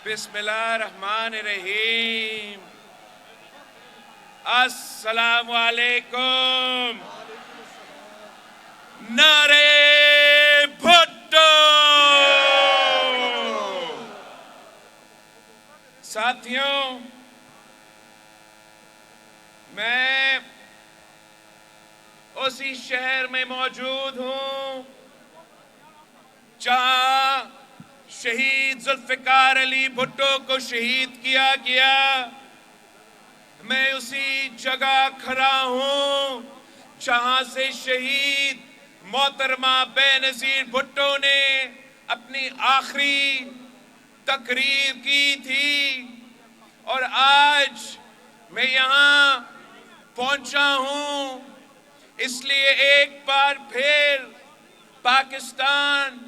بسم اللہ الرحمن الرحیم۔ السلام علیکم۔ نعرے بھٹو۔ ساتھیوں، میں اسی شہر میں موجود ہوں جہاں شہید ذوالفقار علی بھٹو کو شہید کیا گیا۔ میں اسی جگہ کھڑا ہوں جہاں سے شہید محترمہ بےنظیر بھٹو نے اپنی آخری تقریر کی تھی، اور آج میں یہاں پہنچا ہوں اس لیے ایک بار پھر پاکستان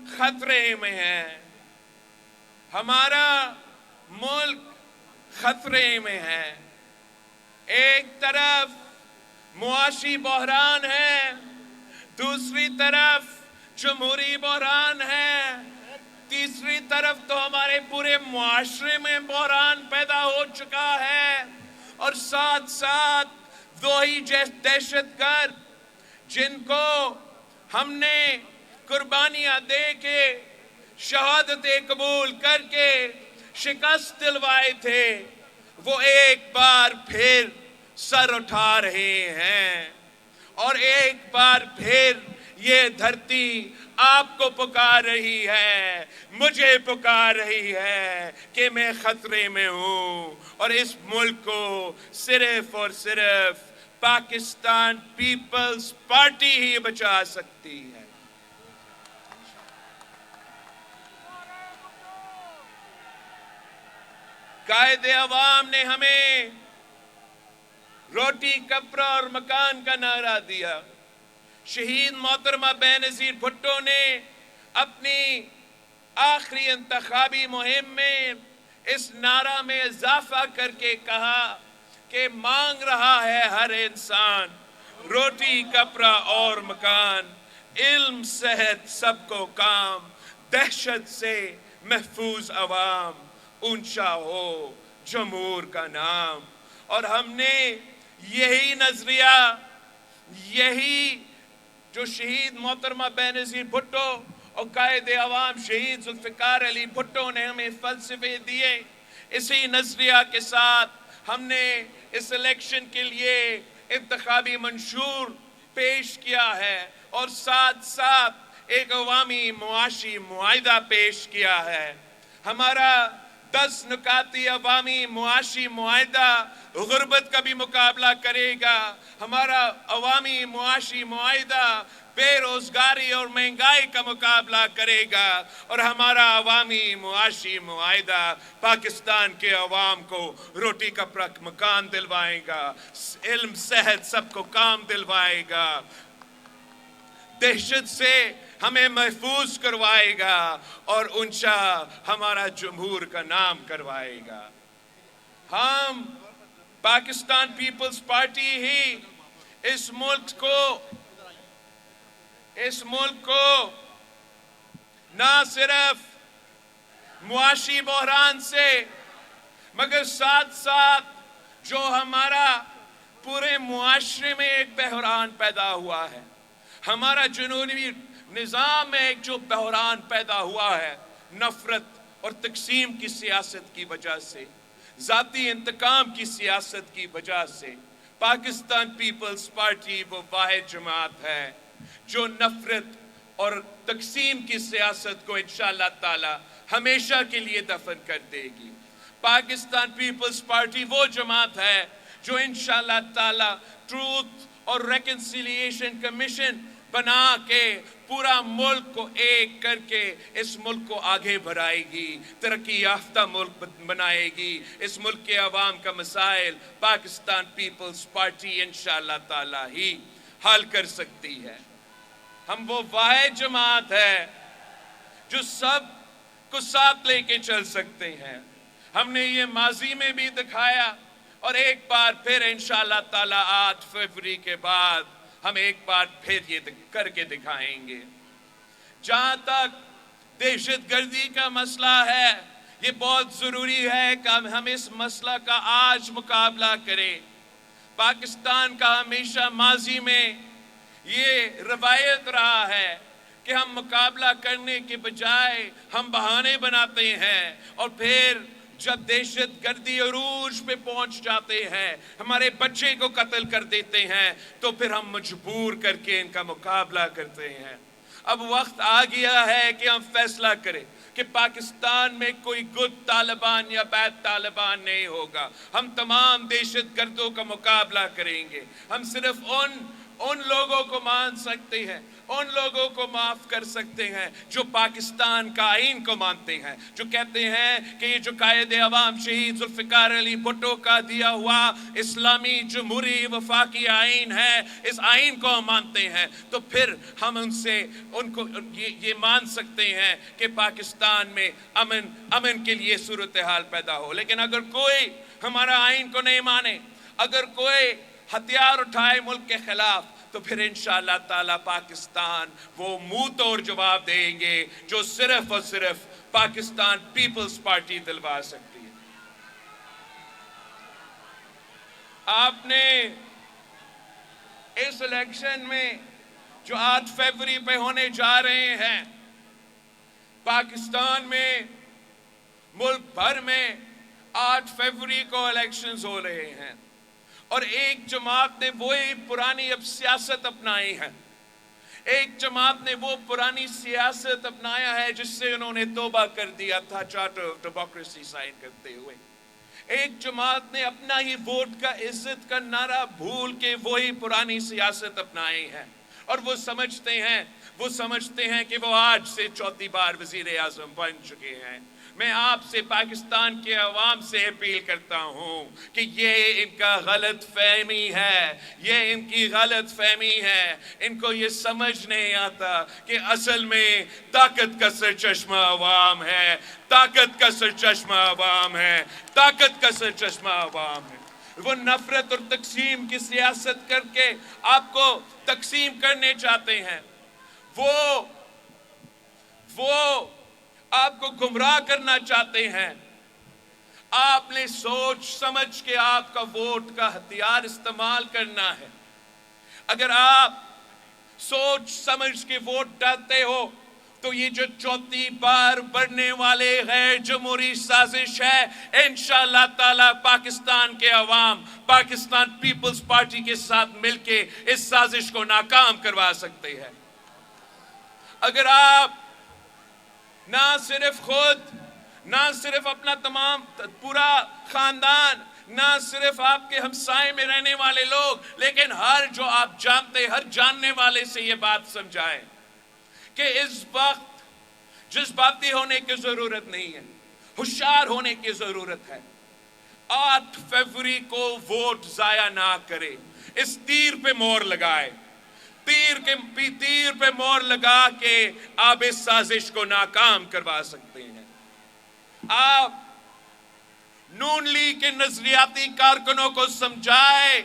خطرے میں ہے، ہمارا ملک خطرے میں ہے۔ ایک طرف معاشی بحران ہے، دوسری طرف جمہوری بحران ہے، تیسری طرف تو ہمارے پورے معاشرے میں بحران پیدا ہو چکا ہے، اور ساتھ ساتھ وہی دہشت گرد جن کو ہم نے قربانیاں دے کے شہادتیں قبول کر کے شکست دلوائے تھے، وہ ایک بار پھر سر اٹھا رہے ہیں، اور ایک بار پھر یہ دھرتی آپ کو پکار رہی ہے، مجھے پکار رہی ہے کہ میں خطرے میں ہوں، اور اس ملک کو صرف اور صرف پاکستان پیپلز پارٹی ہی بچا سکتی ہے۔ قائد عوام نے ہمیں روٹی کپڑا اور مکان کا نعرہ دیا۔ شہید محترمہ بےنظیر بھٹو نے اپنی آخری انتخابی مہم میں اس نعرہ میں اضافہ کر کے کہا کہ مانگ رہا ہے ہر انسان روٹی کپڑا اور مکان، علم صحت سب کو کام، دہشت سے محفوظ عوام، اونچا ہو جمہور کا نام۔ اور ہم نے یہی نظریہ، یہی جو شہید محترمہ بےنظیر بھٹو اور قائد عوام شہید ذوالفقار علی بھٹو نے ہمیں فلسفے دیے، اسی نظریہ کے ساتھ ہم نے اس الیکشن کے لیے انتخابی منشور پیش کیا ہے، اور ساتھ ساتھ ایک عوامی معاشی معاہدہ پیش کیا ہے۔ ہمارا 10 نکاتی عوامی معاشی معاہدہ غربت کا بھی مقابلہ کرے گا، ہمارا عوامی معاشی معاہدہ بے روزگاری اور مہنگائی کا مقابلہ کرے گا، اور ہمارا عوامی معاشی معاہدہ پاکستان کے عوام کو روٹی کپڑا مکان دلوائے گا، علم صحت سب کو کام دلوائے گا، دہشت سے ہمیں محفوظ کروائے گا، اور اونچا ہمارا جمہور کا نام کروائے گا۔ ہم پاکستان پیپلز پارٹی ہی اس ملک کو نہ صرف معاشی بحران سے، مگر ساتھ ساتھ جو ہمارا پورے معاشرے میں ایک بحران پیدا ہوا ہے، ہمارا جنوبی نظام میں ایک جو بحران پیدا ہوا ہے، نفرت اور تقسیم کی سیاست کی وجہ سے، ذاتی انتقام کی سیاست کی وجہ سے، پاکستان پیپلز پارٹی وہ واحد جماعت ہے جو نفرت اور تقسیم کی سیاست کو انشاءاللہ تعالی ہمیشہ کے لیے دفن کر دے گی۔ پاکستان پیپلز پارٹی وہ جماعت ہے جو انشاءاللہ تعالی ٹروتھ اور ریکنسیلیشن کمیشن بنا کے پورا ملک کو ایک کر کے اس ملک کو آگے بڑھائے گی، ترقی یافتہ ملک بنائے گی۔ اس ملک کے عوام کا مسائل پاکستان پیپلز پارٹی انشاءاللہ تعالی ہی حل کر سکتی ہے۔ ہم وہ واحد جماعت ہے جو سب کو ساتھ لے کے چل سکتے ہیں۔ ہم نے یہ ماضی میں بھی دکھایا، اور ایک بار پھر انشاءاللہ تعالی 8 فروری کے بعد ہم ایک بار پھر یہ کر کے دکھائیں گے۔ جہاں تک دہشت گردی کا مسئلہ ہے، یہ بہت ضروری ہے کہ ہم اس مسئلہ کا آج مقابلہ کریں۔ پاکستان کا ہمیشہ ماضی میں یہ روایت رہا ہے کہ ہم مقابلہ کرنے کے بجائے ہم بہانے بناتے ہیں، اور پھر جب دہشت گردی عروج پہ پہنچ جاتے ہیں، ہمارے بچے کو قتل کر دیتے ہیں، تو پھر ہم مجبور کر کے ان کا مقابلہ کرتے ہیں۔ اب وقت آ گیا ہے کہ ہم فیصلہ کریں کہ پاکستان میں کوئی گڈ طالبان یا بیڈ طالبان نہیں ہوگا۔ ہم تمام دہشت گردوں کا مقابلہ کریں گے۔ ہم صرف ان لوگوں کو مان سکتے ہیں، ان لوگوں کو معاف کر سکتے ہیں جو پاکستان کا آئین کو مانتے ہیں، جو کہتے ہیں کہ یہ جو قائد عوام شہید ذوالفقار علی بھٹو کا دیا ہوا اسلامی جمہوری وفاقی آئین ہے، اس آئین کو ہم مانتے ہیں، تو پھر ہم ان کو یہ مان سکتے ہیں کہ پاکستان میں امن کے لیے صورتحال پیدا ہو۔ لیکن اگر کوئی ہمارا آئین کو نہیں مانے، اگر کوئی ہتھیار اٹھائے ملک کے خلاف، تو پھر انشاءاللہ تعالی پاکستان وہ منہ توڑ جواب دیں گے جو صرف اور صرف پاکستان پیپلز پارٹی دلوا سکتی ہے۔ آپ نے اس الیکشن میں جو 8 فروری پہ ہونے جا رہے ہیں، پاکستان میں ملک بھر میں 8 فروری کو الیکشنز ہو رہے ہیں، اور ایک جماعت نے وہی پرانی اب سیاست اپنائی ہے، ایک جماعت نے وہ پرانی سیاست اپنایا ہے جس سے انہوں نے توبہ کر دیا تھا چارٹر آف ڈیموکریسی سائن کرتے ہوئے۔ ایک جماعت نے اپنا ہی ووٹ کا عزت کا نعرہ بھول کے وہی پرانی سیاست اپنائی ہے، اور وہ سمجھتے ہیں کہ وہ آج سے 4تھی بار وزیر اعظم بن چکے ہیں۔ میں آپ سے پاکستان کے عوام سے اپیل کرتا ہوں کہ یہ ان کا غلط فہمی ہے، یہ ان کی غلط فہمی ہے۔ ان کو یہ سمجھ نہیں آتا کہ اصل میں طاقت کا سرچشمہ عوام ہے، طاقت کا سرچشمہ عوام ہے، طاقت کا سرچشمہ عوام ہے۔ وہ نفرت اور تقسیم کی سیاست کر کے آپ کو تقسیم کرنے چاہتے ہیں، وہ آپ کو گمراہ کرنا چاہتے ہیں۔ آپ نے سوچ سمجھ کے آپ کا ووٹ کا ہتھیار استعمال کرنا ہے۔ اگر آپ سوچ سمجھ کے ووٹ ڈالتے ہو تو یہ جو 4تھی بار بڑھنے والے غیر جمہوری سازش ہے، انشاءاللہ تعالی پاکستان کے عوام پاکستان پیپلز پارٹی کے ساتھ مل کے اس سازش کو ناکام کروا سکتے ہیں۔ اگر آپ نہ صرف خود، نہ صرف اپنا پورا خاندان، نہ صرف آپ کے ہمسائے میں رہنے والے لوگ، لیکن ہر جو آپ جانتے، ہر جاننے والے سے یہ بات سمجھائیں کہ اس وقت جذباتی ہونے کی ضرورت نہیں ہے، ہوشیار ہونے کی ضرورت ہے۔ 8 فروری کو ووٹ ضائع نہ کرے، اس تیر پہ مور لگائے، تیر پہ مور لگا کے آپ اس سازش کو ناکام کروا سکتے ہیں۔ آپ نون لیگ کے نظریاتی کارکنوں کو سمجھائے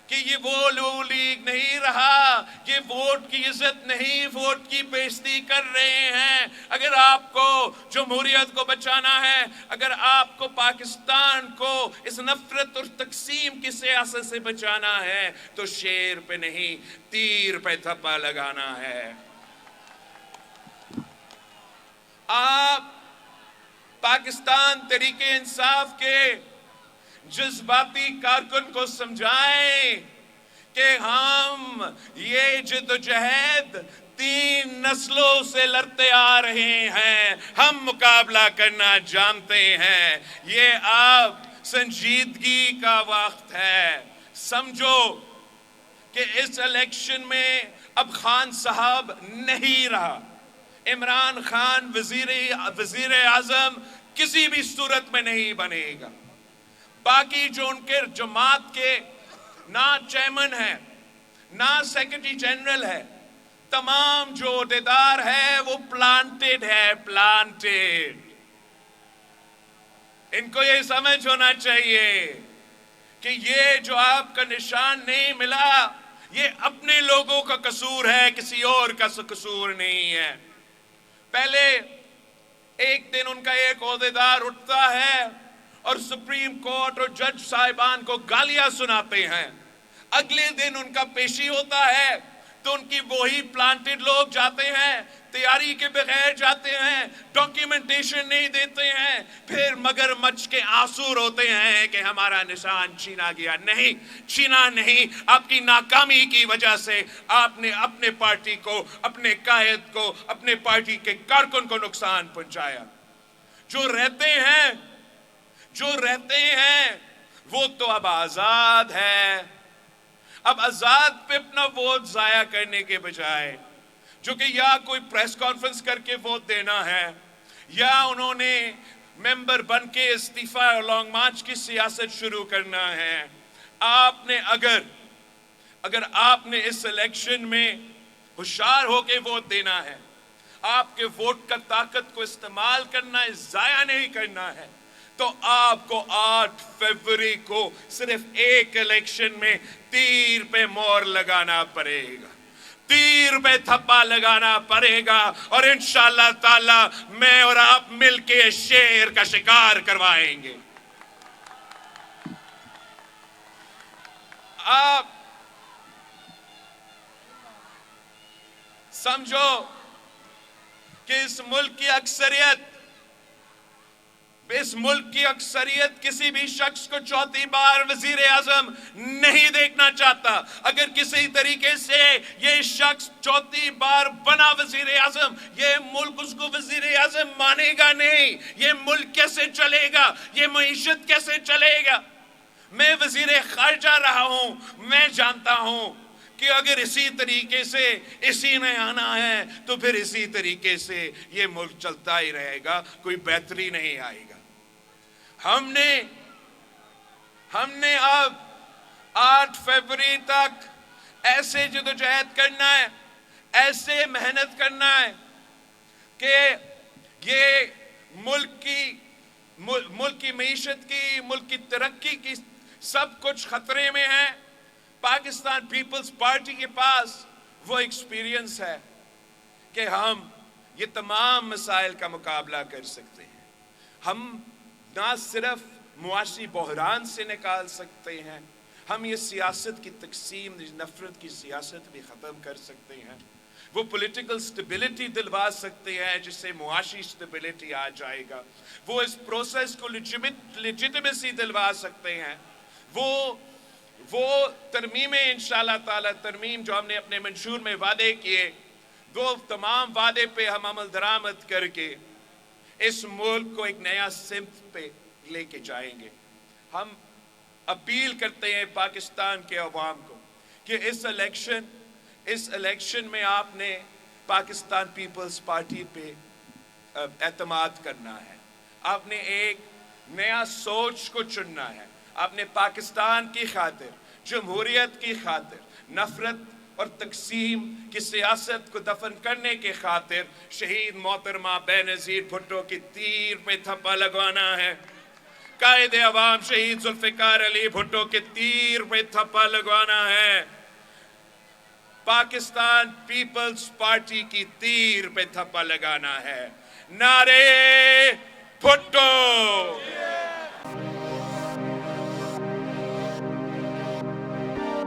کہ یہ وہ نون لیگ نہیں رہا، یہ ووٹ کی عزت نہیں، ووٹ کی بےزتی کر رہے ہیں۔ اگر آپ کو جمہوریت کو بچانا ہے، اگر آپ کو پاکستان کو اس نفرت اور تقسیم کی سیاست سے بچانا ہے، تو شیر پہ نہیں تیر پہ تھپا لگانا ہے۔ آپ پاکستان تحریک انصاف کے جذباتی کارکن کو سمجھائیں کہ ہم یہ جدوجہد 3 نسلوں سے لڑتے آ رہے ہیں، ہم مقابلہ کرنا جانتے ہیں۔ یہ اب سنجیدگی کا وقت ہے۔ سمجھو کہ اس الیکشن میں اب خان صاحب نہیں رہا، عمران خان وزیر اعظم کسی بھی صورت میں نہیں بنے گا۔ باقی جو ان کے جماعت کے نہ چیئرمین ہے، نہ سیکرٹری جنرل ہے، تمام جو عہدیدار ہے وہ پلانٹڈ ہے، پلانٹڈ۔ ان کو یہ سمجھ ہونا چاہیے کہ یہ جو آپ کا نشان نہیں ملا، یہ اپنے لوگوں کا قصور ہے، کسی اور کا قصور نہیں ہے۔ پہلے ایک دن ان کا ایک عہدیدار اٹھتا ہے اور سپریم کورٹ اور جج صاحبان کو گالیاں سناتے ہیں، اگلے دن ان کا پیشی ہوتا ہے تو ان کی وہی پلانٹڈ لوگ جاتے ہیں، تیاری کے بغیر جاتے ہیں، ڈاکیومنٹیشن نہیں دیتے ہیں، پھر مگر مچھ کے آنسو روتے ہیں کہ ہمارا نشان چھینا گیا۔ نہیں، چھینا نہیں، آپ کی ناکامی کی وجہ سے آپ نے اپنے پارٹی کو، اپنے قائد کو، اپنے پارٹی کے کارکن کو نقصان پہنچایا۔ جو رہتے ہیں وہ تو اب آزاد ہے، اب آزاد پہ اپنا ووٹ ضائع کرنے کے بجائے، جو کہ یا کوئی پریس کانفرنس کر کے ووٹ دینا ہے یا انہوں نے ممبر بن کے استعفیٰ اور لانگ مارچ کی سیاست شروع کرنا ہے۔ آپ نے اگر آپ نے اس الیکشن میں ہوشیار ہو کے ووٹ دینا ہے، آپ کے ووٹ کا طاقت کو استعمال کرنا ہے، ضائع نہیں کرنا ہے، تو آپ کو 8 فروری کو صرف ایک الیکشن میں تیر پہ مور لگانا پڑے گا، تیر پہ تھپا لگانا پڑے گا، اور انشاءاللہ تعالی میں اور آپ مل کے شیر کا شکار کروائیں گے۔ آپ سمجھو کہ اس ملک کی اکثریت کسی بھی شخص کو چوتھی بار وزیر اعظم نہیں دیکھنا چاہتا۔ اگر کسی طریقے سے یہ شخص چوتھی بار بنا وزیر اعظم، یہ ملک اس کو وزیر اعظم مانے گا نہیں۔ یہ ملک کیسے چلے گا؟ یہ معیشت کیسے چلے گا؟ میں وزیر خارجہ رہا ہوں، میں جانتا ہوں کہ اگر اسی طریقے سے اسی نے آنا ہے تو پھر اسی طریقے سے یہ ملک چلتا ہی رہے گا، کوئی بہتری نہیں آئے گا۔ ہم نے اب 8 فروری تک ایسے جدوجہد کرنا ہے، ایسے محنت کرنا ہے کہ یہ ملک کی معیشت کی، ملک کی ترقی کی سب کچھ خطرے میں ہے۔ پاکستان پیپلز پارٹی کے پاس وہ ایکسپیرینس ہے کہ ہم یہ تمام مسائل کا مقابلہ کر سکتے ہیں۔ ہم نہ صرف معاشی بحران سے نکال سکتے ہیں، ہم یہ سیاست کی تقسیم، نفرت کی سیاست بھی ختم کر سکتے ہیں، وہ پولیٹیکل سٹیبلٹی دلوا سکتے ہیں جس سے معاشی سٹیبلٹی آ جائے گا، وہ اس پروسیس کو لیجٹمیسی دلوا سکتے ہیں، وہ ترمیمیں انشاءاللہ تعالی، ترمیم جو ہم نے اپنے منشور میں وعدے کیے، وہ تمام وعدے پہ ہم عمل درآمد کر کے اس ملک کو ایک نیا سمت پہ لے کے جائیں گے۔ ہم اپیل کرتے ہیں پاکستان کے عوام کو کہ اس الیکشن میں آپ نے پاکستان پیپلز پارٹی پہ اعتماد کرنا ہے، آپ نے ایک نیا سوچ کو چننا ہے، آپ نے پاکستان کی خاطر، جمہوریت کی خاطر، نفرت اور تقسیم کی سیاست کو دفن کرنے کے خاطر شہید محترمہ بے نظیر بھٹو کی تیر پہ تھپا لگوانا ہے، قائد عوام شہید ذوالفقار علی بھٹو کے تیر پہ تھپا لگوانا ہے، پاکستان پیپلز پارٹی کی تیر پہ تھپا لگانا ہے۔ نعرے بھٹو!